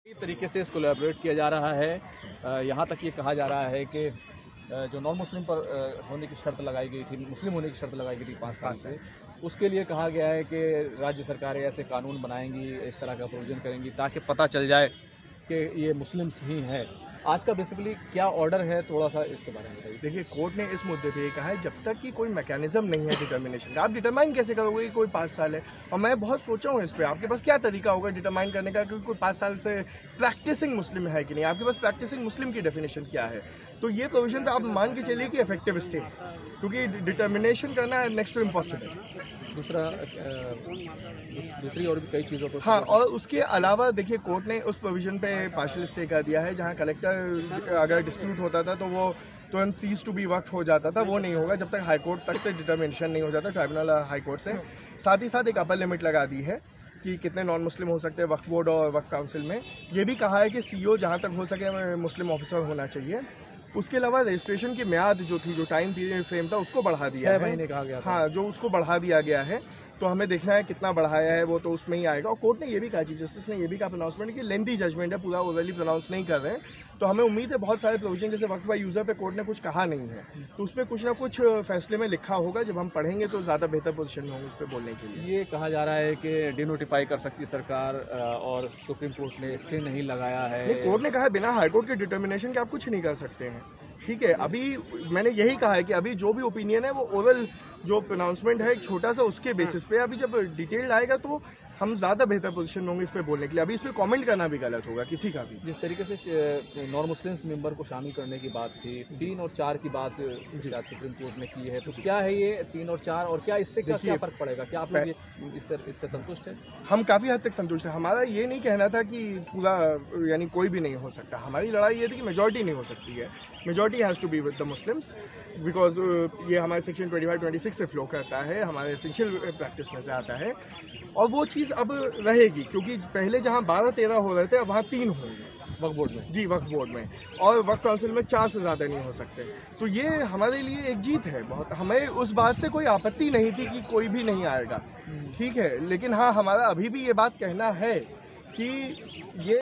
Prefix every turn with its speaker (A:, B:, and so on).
A: इस तरीके से इसको एलैबोरेट किया जा रहा है। यहाँ तक ये कहा जा रहा है कि जो नॉन मुस्लिम पर होने की शर्त लगाई गई थी, मुस्लिम होने की शर्त लगाई गई थी 5 साल से, उसके लिए कहा गया है कि राज्य सरकारें ऐसे कानून बनाएंगी, इस तरह का प्रोविजन करेंगी ताकि पता चल जाए कि ये मुस्लिम्स ही हैं। आज का बेसिकली क्या ऑर्डर है, थोड़ा सा इसके बारे में बताइए।
B: देखिए, कोर्ट ने इस मुद्दे पे ये कहा है जब तक कि कोई मैकेनिज्म नहीं है डिटर्मिनेशन का, आप डिटरमाइन कैसे करोगे कि कोई 5 साल है। और मैं बहुत सोचा हूँ इस पर, आपके पास क्या तरीका होगा डिटरमाइन करने का कि कोई 5 साल से प्रैक्टिसिंग मुस्लिम है कि नहीं, आपके पास प्रैक्टिसिंग मुस्लिम की डेफिनेशन क्या है। तो ये प्रोविजन पे आप मान के चलिए कि इफेक्टिव स्टे है, क्योंकि डिटर्मिनेशन करना नेक्स्ट टू इम्पॉसिबल।
A: दूसरी और भी कई चीज़ों को,
B: हाँ, और उसके अलावा देखिए कोर्ट ने उस प्रोविजन पे पार्शियल स्टे कर दिया है जहाँ कलेक्टर अगर डिस्प्यूट होता था तो वो तुरंत सीज टू बी वक्फ हो जाता था। वो नहीं होगा जब तक हाई कोर्ट तक से डिटर्मिनेशन नहीं हो जाता, ट्राइब्यूनल हाई कोर्ट से। साथ ही साथ एक अपर लिमिट लगा दी है कि कितने नॉन मुस्लिम हो सकते हैं वक्फ बोर्ड और वक्फ काउंसिल में। ये भी कहा है कि सीईओ जहाँ तक हो सके मुस्लिम ऑफिसर होना चाहिए। उसके अलावा रजिस्ट्रेशन की म्याद जो थी, जो टाइम पीरियड फ्रेम था, उसको बढ़ा दिया है।
A: 6 महीने कहा गया था।
B: हाँ, जो उसको बढ़ा दिया गया है, तो हमें देखना है कितना बढ़ाया है, वो तो उसमें ही आएगा। और कोर्ट ने ये भी कहा, चीफ जस्टिस ने ये भी कहा प्रोनाउंसमेंट कि लेंथी जजमेंट है, पूरा ओवरली प्रोनाउंस नहीं कर रहे हैं। तो हमें उम्मीद है बहुत सारे प्रोविजन जैसे वक्फ बाय यूजर पे कोर्ट ने कुछ कहा नहीं है, तो उस पर कुछ ना कुछ फैसले में लिखा होगा। जब हम पढ़ेंगे तो ज़्यादा बेहतर पोजीशन में होंगे उस पर बोलने के लिए।
A: ये कहा जा रहा है कि डिनोटिफाई कर सकती सरकार, और सुप्रीम कोर्ट ने स्टे नहीं लगाया है।
B: नहीं, कोर्ट ने कहा बिना हाईकोर्ट के डिटर्मिनेशन के आप कुछ नहीं कर सकते हैं। ठीक है, अभी मैंने यही कहा है कि अभी जो भी ओपिनियन है वो ओरल जो प्रोनाउंसमेंट है एक छोटा सा, उसके बेसिस पे। अभी जब डिटेल आएगा तो हम ज़्यादा बेहतर पोजीशन में होंगे इस पे बोलने के लिए। अभी इस पे कमेंट करना भी गलत होगा किसी का भी।
A: जिस तरीके से नॉन मुस्लिम्स मेंबर को शामिल करने की बात थी, 3 और 4 की बात सुप्रीम कोर्ट ने की है, तो क्या है ये 3 और 4, और क्या इससे क्या फर्क पड़ेगा? क्या आप लोग इससे संतुष्ट हैं?
B: हम काफ़ी हद तक संतुष्ट हैं। हमारा ये नहीं कहना था कि पूरा यानी कोई भी नहीं हो सकता। हमारी लड़ाई ये थी कि मेजॉरिटी नहीं हो सकती है। Majority has to be with the Muslims, because ये हमारे सेक्शन 25-26 से फ्लो करता है, हमारे एसेंशियल प्रैक्टिस में से आता है। और वो चीज़ अब रहेगी, क्योंकि पहले जहाँ 12-13 हो रहे थे, अब वहाँ 3 होंगे
A: वक्फ बोर्ड में।
B: जी, वक्फ बोर्ड में, और वक्फ काउंसिल में 4 से ज़्यादा नहीं हो सकते। तो ये हमारे लिए एक जीत है बहुत। हमें उस बात से कोई आपत्ति नहीं थी कि कोई भी नहीं आएगा, ठीक है। लेकिन हाँ, हमारा अभी भी ये बात कहना है कि ये